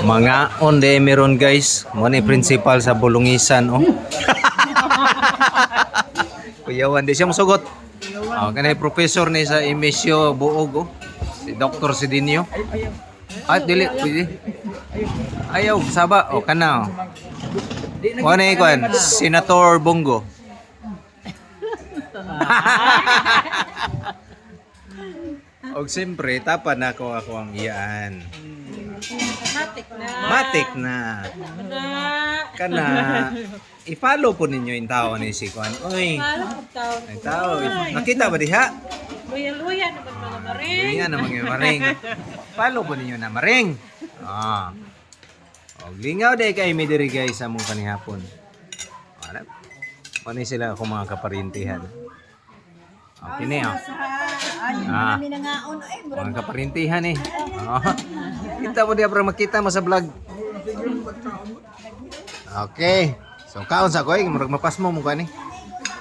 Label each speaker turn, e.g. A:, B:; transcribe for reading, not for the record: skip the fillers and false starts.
A: Mga onde meron guys. Mo ni principal sa Bulungisan oh. Kuyawan di siya mosugot. Oh, kanay professor ni sa Emisyo Buog oh. Si Dr. Sidinio. At dili pwede. Ayaw saba oh kana oh. Mo ni kuan Senator Bongo. Og siyempre tapan ako ang iyaan. Matik na. Kana. I-follow po ninyo yung tao ni si Kuan. Oy. Ang tao. Nakita ba diha?
B: Luya naman mga maring.
A: Luya naman yung maring. Follow po ninyo na maring. Ah. Og lingaw day kay mi diri guys sa mong kanihapon. Ano? Ano sila akong mga kaparintihan. Okay na yun. Mga kaparintihan eh. Oh. Kita mo diya para makita mo sa vlog. Okay. So kaon sa ko eh. Murag mapas mo mukha ni.